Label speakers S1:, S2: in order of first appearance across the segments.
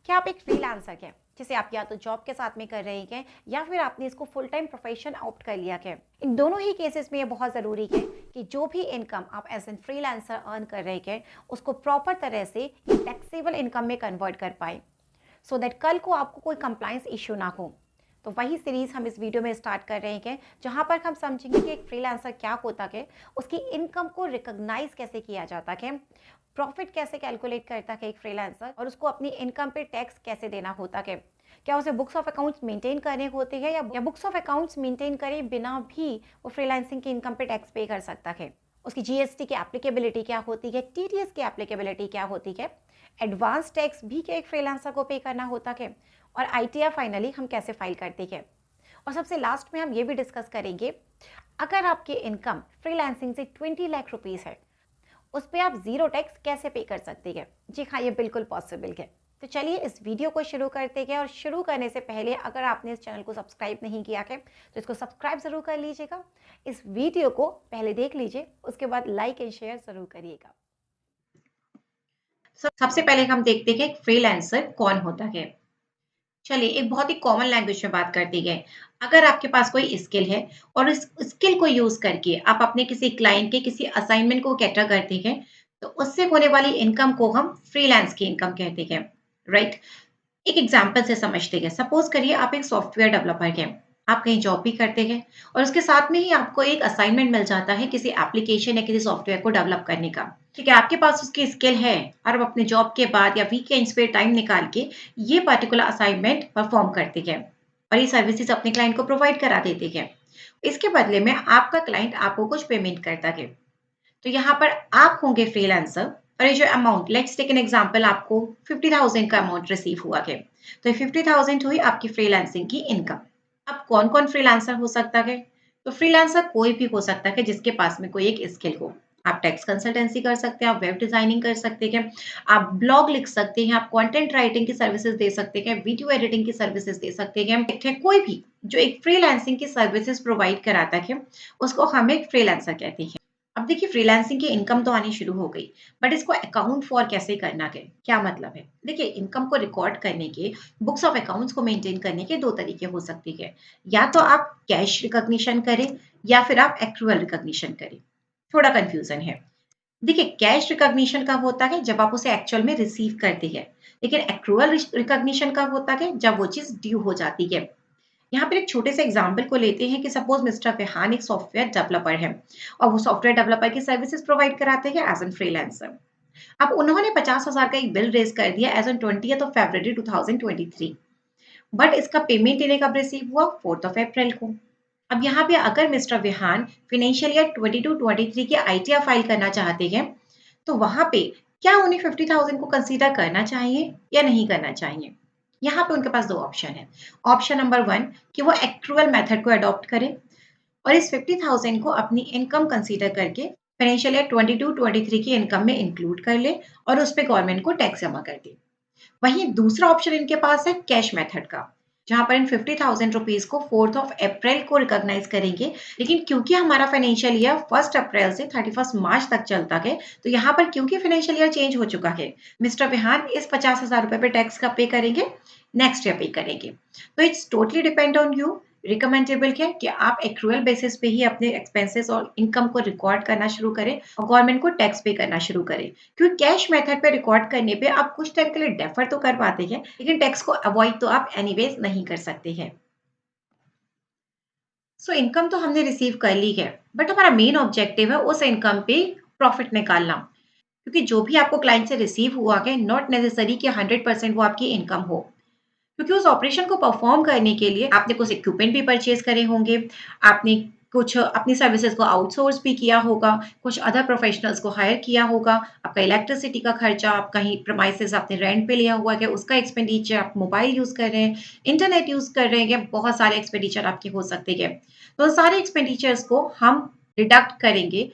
S1: क्या आप एक फ्रीलांसर हैं जिसे आप या तो जॉब के साथ में कर रहे हैं या फिर आपने इसको फुल टाइम प्रोफेशन ऑप्ट कर लिया है। इन दोनों ही केसेस में ये बहुत ज़रूरी है कि जो भी इनकम आप एज एन फ्रीलांसर अर्न कर रहे हैं उसको प्रॉपर तरह से टैक्सेबल इनकम में कन्वर्ट कर पाए, सो दैट कल को आपको कोई कंप्लाइंस इशू ना हो। तो वही सीरीज हम इस वीडियो में स्टार्ट कर रहे हैं जहां पर हम समझेंगे कि एक फ्रीलांसर क्या होता है, उसकी इनकम को रिकॉग्नाइज कैसे किया जाता है, प्रॉफिट कैसे कैलकुलेट करता है एक फ्रीलांसर, और उसको अपनी इनकम पे टैक्स कैसे देना होता है। क्या उसे बुक्स ऑफ अकाउंट्स मेंटेन करने होते हैं या बुक्स ऑफ अकाउंट्स मेंटेन करे बिना भी वो फ्रीलांसिंग की इनकम पे टैक्स पे कर सकता है। उसकी जीएसटी की एप्लीकेबिलिटी क्या होती है, टीडीएस की एप्लीकेबिलिटी क्या होती है, एडवांस टैक्स भी क्या एक फ्रीलांसर को पे करना होता है, और आईटीआर फाइनली हम कैसे फाइल करते हैं। और सबसे लास्ट में हम ये भी डिस्कस करेंगे, अगर आपकी इनकम फ्रीलांसिंग से 20 लाख रुपीस है, उस पर आप जीरो टैक्स कैसे पे कर सकते हैं। जी हाँ, ये बिल्कुल पॉसिबल है। तो चलिए इस वीडियो को शुरू करते हैं। और शुरू करने से पहले अगर आपने इस चैनल को सब्सक्राइब नहीं किया है तो इसको सब्सक्राइब जरूर कर लीजिएगा। इस वीडियो को पहले देख लीजिए, उसके बाद लाइक एंड शेयर जरूर करिएगा।
S2: सबसे पहले हम देखते हैं फ्रीलांसर कौन होता है। चलिए एक बहुत ही कॉमन लैंग्वेज में बात करते हैं। अगर आपके पास कोई स्किल है और इस स्किल को यूज करके आप अपने किसी क्लाइंट के किसी असाइनमेंट को कैटर करते हैं, तो उससे होने वाली इनकम को हम फ्रीलांस की इनकम कहते हैं। राइट। एक एग्जाम्पल से समझते हैं। सपोज करिए आप एक सॉफ्टवेयर डेवलपर हैं, आप कहीं जॉब भी करते हैं और उसके साथ में ही आपको एक असाइनमेंट मिल जाता है किसी एप्लीकेशन या किसी सॉफ्टवेयर को डेवलप करने का। ठीक है, आपके पास उसकी स्किल है और आप अपने जॉब के बाद या वीकेंड्स पे टाइम निकाल के ये पर्टिकुलर असाइनमेंट परफॉर्म करते हैं और ये सर्विसेज अपने क्लाइंट को प्रोवाइड करा देते हैं। इसके बदले में आपका क्लाइंट आपको कुछ पेमेंट करता है। तो यहाँ पर आप होंगे फ्रीलांसर और ये जो amount, let's take an example, आपको 50,000 का अमाउंट रिसीव हुआ है, तो ये 50,000 हुई आपकी फ्रीलांसिंग की इनकम। अब कौन कौन फ्रीलांसर हो सकता है? तो फ्रीलांसर कोई भी हो सकता है जिसके पास में कोई एक स्किल हो। आप टैक्स कंसल्टेंसी कर सकते हैं, आप वेब डिजाइनिंग कर सकते हैं, आप ब्लॉग लिख सकते हैं, आप कंटेंट राइटिंग की सर्विसेज दे सकते हैं, वीडियो एडिटिंग की सर्विसेज दे सकते हैं। कोई भी जो एक फ्रीलांसिंग की सर्विसेज प्रोवाइड कराता है उसको हम एक फ्रीलांसर कहते हैं। अब देखिए फ्रीलांसिंग की इनकम तो आनी शुरू हो गई, बट इसको अकाउंट फॉर कैसे करना है, क्या मतलब है? देखिए इनकम को रिकॉर्ड करने के, बुक्स ऑफ अकाउंट्स को मेंटेन करने के दो तरीके हो सकते हैं। या तो आप कैश रिकॉग्निशन करें या फिर आप एक्रूअल रिकॉग्निशन करें। थोड़ा कंफ्यूजन है। देखिए कैश रिकॉग्निशन कब होता है? जब आप उसे एक्चुअल में रिसीव करते हैं। लेकिन एक्रूअल रिकॉग्निशन कब होता है? जब वो चीज ड्यू हो जाती है। यहाँ पर एक छोटे से एग्जाम्पल को लेते हैं कि सपोज मिस्टर फेहान एक सॉफ्टवेयर डेवलपर है और वो सॉफ्टवेयर डेवलपर की सर्विसेज प्रोवाइड कराते हैं एज एन फ्रीलांसर। अब उन्होंने 50,000 का एक बिल रेज कर दिया as on 20th of February 2023, but इसका पेमेंट इन्हें कब रिसीव हुआ? 4th ऑफ अप्रैल को। अब यहाँ पे अगर मिस्टर विहान फाइनेंशियल ईयर 22-23 की आईटीआर फाइल करना चाहते हैं, तो वहां पे क्या उन्हें 50,000 को कंसीडर करना चाहिए या नहीं करना चाहिए? यहाँ पे उनके पास दो ऑप्शन है। ऑप्शन नंबर 1 कि वो एक्रूअल मेथड को अडॉप्ट करें और इस 50,000 को अपनी इनकम कंसीडर करके फाइनेंशियल ईयर 22-23 की इनकम में इंक्लूड कर ले और उस पे गवर्नमेंट को टैक्स जमा कर दे। वहीं दूसरा ऑप्शन इनके पास है कैश मेथड का, जहां पर इन 50,000 रुपीज को 4th ऑफ अप्रैल को रिकॉग्नाइज करेंगे। लेकिन क्योंकि हमारा फाइनेंशियल ईयर 1 अप्रैल से 31 मार्च तक चलता है, तो यहाँ पर क्योंकि फाइनेंशियल ईयर चेंज हो चुका है, मिस्टर विहान इस 50,000 रुपए पे टैक्स का पे करेंगे, नेक्स्ट ईयर पे करेंगे। तो it's totally depend on you. Recommendable है कि आप एक्रूअल बेसिस पे ही अपने एक्सपेंसेस और इनकम को रिकॉर्ड करना शुरू करें और गवर्नमेंट को टैक्स पे करना शुरू करें। क्योंकि कैश मेथड पे रिकॉर्ड करने पे आप कुछ टाइम के लिए डेफर तो कर पाते हैं, लेकिन टैक्स को अवॉइड तो आप एनीवेज नहीं कर सकते हैं। सो इनकम तो हमने रिसीव कर ली है, बट हमारा मेन ऑब्जेक्टिव है उस इनकम पे प्रॉफिट निकालना। क्योंकि जो भी आपको क्लाइंट से रिसीव हुआ है, नॉट नेसेसरी कि 100% वो आपकी इनकम हो। क्योंकि उस ऑपरेशन को परफॉर्म करने के लिए आपने कुछ इक्विपमेंट भी परचेज करे होंगे, आपने कुछ अपनी सर्विसेज को आउटसोर्स भी किया होगा, कुछ अदर प्रोफेशनल्स को हायर किया होगा, आपका इलेक्ट्रिसिटी का खर्चा, आप कहीं प्रमाइसेस आपने रेंट पे लिया हुआ है उसका एक्सपेंडिचर, आप मोबाइल यूज कर रहे हैं, इंटरनेट यूज कर रहे हैं, बहुत सारे एक्सपेंडिचर आपके हो सकते हैं। तो सारे एक्सपेंडिचर्स को हम डिडक्ट करेंगे।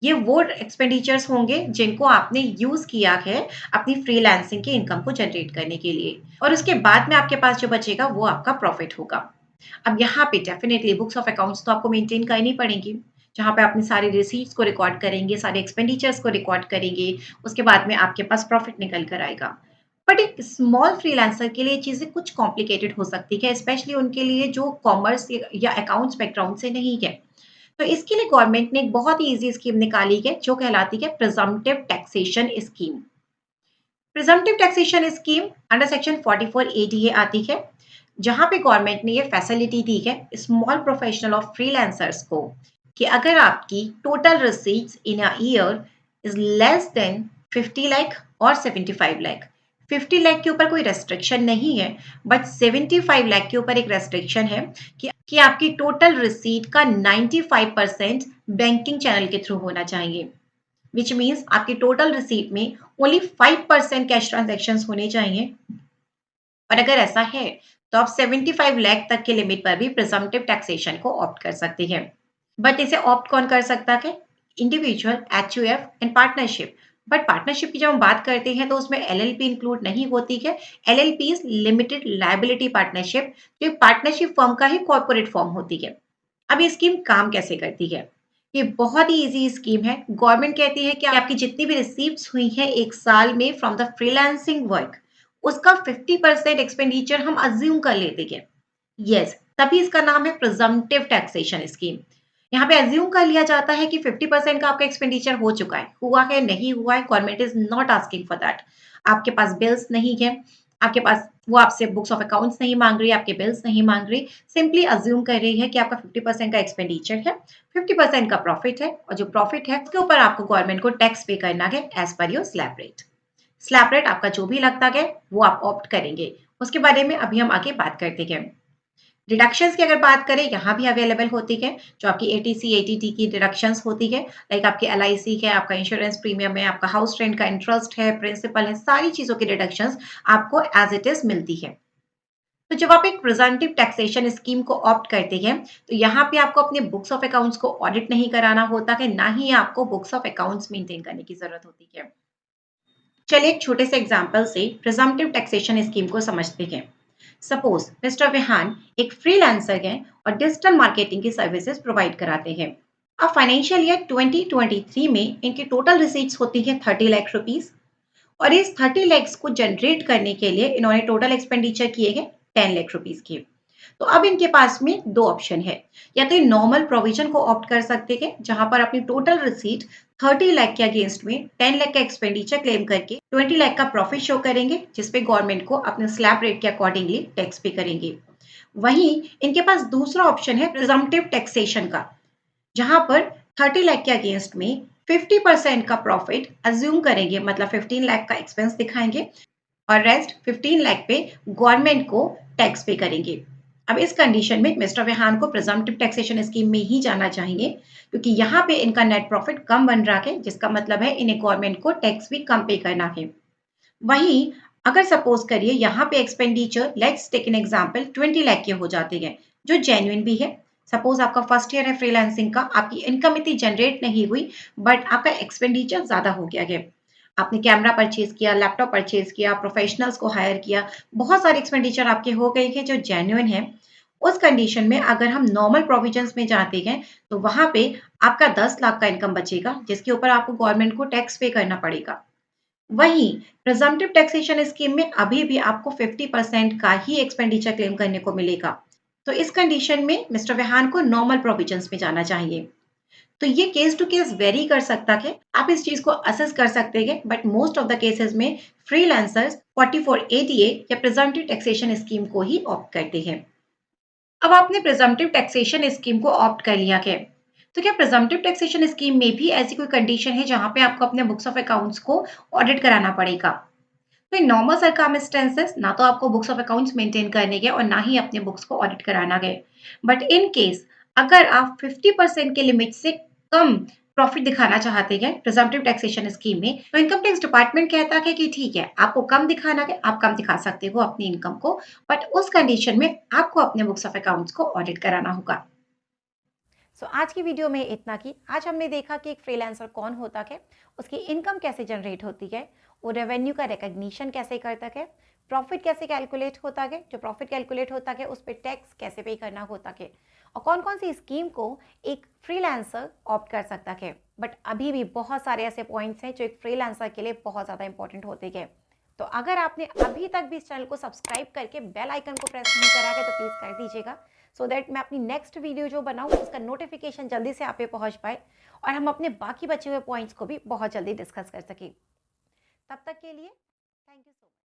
S2: ये वो एक्सपेंडिचर्स होंगे जिनको आपने यूज किया है अपनी फ्रीलांसिंग की इनकम को जनरेट करने के लिए, और उसके बाद में आपके पास जो बचेगा वो आपका प्रॉफिट होगा। अब यहाँ पे डेफिनेटली बुक्स ऑफ अकाउंट्स तो आपको मेंटेन करनी पड़ेगी, जहाँ पे अपनी सारी रिसीट्स को रिकॉर्ड करेंगे, सारे एक्सपेंडिचर्स को रिकॉर्ड करेंगे, उसके बाद में आपके पास प्रॉफिट निकल कर आएगा। बट एक स्मॉल फ्रीलांसर के लिए चीज़ें कुछ कॉम्प्लिकेटेड हो सकती है, स्पेशली उनके लिए जो कॉमर्स या अकाउंट्स बैकग्राउंड से नहीं है। तो इसके लिए गवर्नमेंट ने एक बहुत ही ईज़ी स्कीम निकाली है जो कहलाती है presumptive taxation scheme. Presumptive taxation scheme under section 44 ADA आती है, जहाँ पे गवर्नमेंट ने ये फैसिलिटी दी है स्मॉल प्रोफेशनल और फ्रीलांसर्स को कि अगर आपकी total receipts in a year is less than 50 lakh और 75 लाख। 50 लाख के ऊपर कोई रेस्ट्रिक्शन नहीं है, बट 75 लाख के ऊपर एक रेस्ट्रिक्शन है कि आपकी टोटल रिसीट का 95% बैंकिंग चैनल के थ्रू होना चाहिए, विच मीन्स आपकी टोटल रिसीट में ओनली 5% कैश ट्रांजेक्शन होने चाहिए। और अगर ऐसा है तो आप 75 लाख तक के लिमिट पर भी प्रिजम्पटिव टैक्सेशन को ऑप्ट कर सकते हैं। बट इसे ऑप्ट कौन कर सकता है? Individual, HUF and partnership. But partnership की जब हम बात करते हैं तो उसमें एलएलपी इंक्लूड नहीं होती है। LLP is limited liability partnership, जो पार्टनरशिप फर्म का ही कॉर्पोरेट फॉर्म होती है। अब ये स्कीम काम कैसे करती है? ये बहुत ही इजी स्कीम है। गवर्नमेंट कहती है कि आपकी जितनी भी रिसीव्स हुई हैं एक साल में फ्रॉम द फ्रीलांसिंग वर्क, उसका 50% एक्सपेंडिचर हम अज्यूम कर लेते हैं। यस, तभी इसका नाम है प्रिजम्पटिव टैक्सेशन स्कीम। यहाँ पे अज्यूम कर लिया जाता है कि 50% का आपका एक्सपेंडिचर हो चुका है, हुआ है नहीं हुआ है, government is not asking for that. आपके पास बिल्स नहीं है, आपके पास वो आपसे बुक्स ऑफ अकाउंट्स नहीं मांग रही, आपके बिल्स नहीं मांग रही, सिंपली अज्यूम कर रही है कि आपका 50% का एक्सपेंडिचर है, 50% का प्रॉफिट है, और जो प्रॉफिट है उसके ऊपर आपको गवर्नमेंट को टैक्स पे करना है as per your slab rate. Slab rate आपका जो भी लगता है वो आप ऑप्ट करेंगे। उसके बारे में अभी हम आगे बात करते हैं। डिडक्शंस की अगर बात करें, यहाँ भी अवेलेबल होती है, जो आपकी एटीसी एटीटी की डिडक्शंस होती है, लाइक आपकी एलआईसी है, आपका इंश्योरेंस प्रीमियम है, आपका हाउस रेंट का इंटरेस्ट है, प्रिंसिपल है, सारी चीजों की डिडक्शंस आपको एज इट इज मिलती है। तो जब आप एक प्रिजेंटिव टैक्सेशन स्कीम को ऑप्ट करते हैं तो यहाँ पे आपको अपने बुक्स ऑफ अकाउंट्स को ऑडिट नहीं कराना होता है, ना ही आपको बुक्स ऑफ अकाउंट्स मेंटेन करने की जरूरत होती है। चलिए एक छोटे से एग्जाम्पल से प्रिजम्पटिव टैक्सेशन स्कीम को समझते हैं। सपोज मिस्टर विहान एक फ्रीलांसर हैं और डिजिटल मार्केटिंग की सर्विसेज प्रोवाइड कराते हैं। अब फाइनेंशियल ईयर 2023 में इनकी टोटल रिसीट्स होती है 30 लाख रुपीस, और इस 30 लैक्स को जनरेट करने के लिए इन्होंने टोटल एक्सपेंडिचर किए हैं 10 लाख रुपीस के। तो अब इनके पास में दो ऑप्शन है, या तो नॉर्मल प्रोविजन को ऑप्ट कर सकते हैं जहां पर अपनी टोटल रिसीट 30 लाख के अगेंस्ट में 10 लाख का एक्सपेंडिचर क्लेम करके 20 लाख का प्रॉफिट शो करेंगे, जिसपे गवर्नमेंट को अपने स्लैब रेट के अकॉर्डिंगली टैक्स पे करेंगे। वहीं इनके पास दूसरा ऑप्शन है प्रिजम्पटिव टैक्सेशन का, जहां पर 30 लाख के अगेंस्ट में 50% का प्रॉफिट अज्यूम करेंगे, मतलब 15 लाख का एक्सपेंस दिखाएंगे और रेस्ट 15 लाख पे गवर्नमेंट को टैक्स पे करेंगे। अब इस कंडीशन में मिस्टर विहान को प्रिजम्पटिव टैक्सेशन स्कीम में ही जाना चाहिए, क्योंकि यहाँ पे इनका नेट प्रॉफिट कम बन रहा है, जिसका मतलब है इन्हें गवर्नमेंट को टैक्स भी कम पे करना है। वहीं अगर सपोज करिए यहाँ पे expenditure, let's take an example, 20 lakh के हो जाते हैं, जो जेन्युइन भी है। सपोज आपका फर्स्ट ईयर है फ्रीलांसिंग का, आपकी इनकम इतनी जनरेट नहीं हुई, बट आपका एक्सपेंडिचर ज्यादा हो गया है। आपने कैमरा परचेज किया, लैपटॉप परचेज किया, प्रोफेशनल्स को हायर किया, बहुत सारे एक्सपेंडिचर आपके हो गए हैं जो जेन्युइन है। उस कंडीशन में अगर हम नॉर्मल प्रोविजंस में जाते हैं तो वहां पे आपका 10 लाख का इनकम बचेगा, जिसके ऊपर आपको गवर्नमेंट को टैक्स पे करना पड़ेगा। वहीं प्रिजम्पटिव टैक्सेशन स्कीम में अभी भी आपको 50% का ही एक्सपेंडिचर क्लेम करने को मिलेगा। तो इस कंडीशन में मिस्टर विहान को नॉर्मल प्रोविजंस में जाना चाहिए। तो ये केस टू केस वेरी कर सकता है, आप इस चीज को असेस कर सकते हैं, but most of the cases में फ्रीलांसर्स 44 एडीए या प्रिजम्पटिव टैक्सेशन स्कीम को ही ऑप्ट करते हैं। अब आपने प्रिजम्पटिव टैक्सेशन स्कीम को ऑप्ट कर लिया है, तो क्या प्रिजम्पटिव टैक्सेशन स्कीम में भी ऐसी कोई कंडीशन है जहां पे आपको अपने बुक्स ऑफ अकाउंट्स को ऑडिट कराना पड़ेगा? तो इन नॉर्मल सर्कमस्टेंसेस ना तो आपको बुक्स ऑफ अकाउंट्स मेंटेन करने के और ना ही अपने बुक्स को ऑडिट कराना गए। बट इन केस अगर आप 50% के लिमिट से कम प्रॉफिट दिखाना चाहते हैं प्रिजम्पटिव टैक्सेशन स्कीम में, तो इनकम टैक्स डिपार्टमेंट कहता है कि ठीक है, आपको कम दिखाना है, आप कम दिखा सकते हो अपनी इनकम को, बट उस कंडीशन में आपको अपने बुक्स ऑफ अकाउंट्स को ऑडिट कराना होगा।
S1: आज की वीडियो में इतना की। आज हमने देखा कि एक फ्रीलांसर कौन होता है, उसकी इनकम कैसे जनरेट होती है, वो रेवेन्यू का रिकग्निशन कैसे करता है, प्रॉफिट कैसे कैलकुलेट होता है, जो प्रॉफिट कैलकुलेट होता है उस पर टैक्स कैसे पे करना होता है, और कौन कौन सी स्कीम को एक फ्रीलांसर ऑप्ट कर सकता है। बट अभी भी बहुत सारे ऐसे पॉइंट्स हैं जो एक फ्रीलांसर के लिए बहुत ज़्यादा इंपॉर्टेंट होते हैं। तो अगर आपने अभी तक भी इस चैनल को सब्सक्राइब करके बेल आइकन को प्रेस नहीं करा है तो प्लीज़ कर दीजिएगा, सो दैट मैं अपनी नेक्स्ट वीडियो जो बनाऊँ उसका नोटिफिकेशन जल्दी से आप पे पहुँच पाए और हम अपने बाकी बचे हुए पॉइंट्स को भी बहुत जल्दी डिस्कस कर सकें। तब तक के लिए थैंक यू सो मच।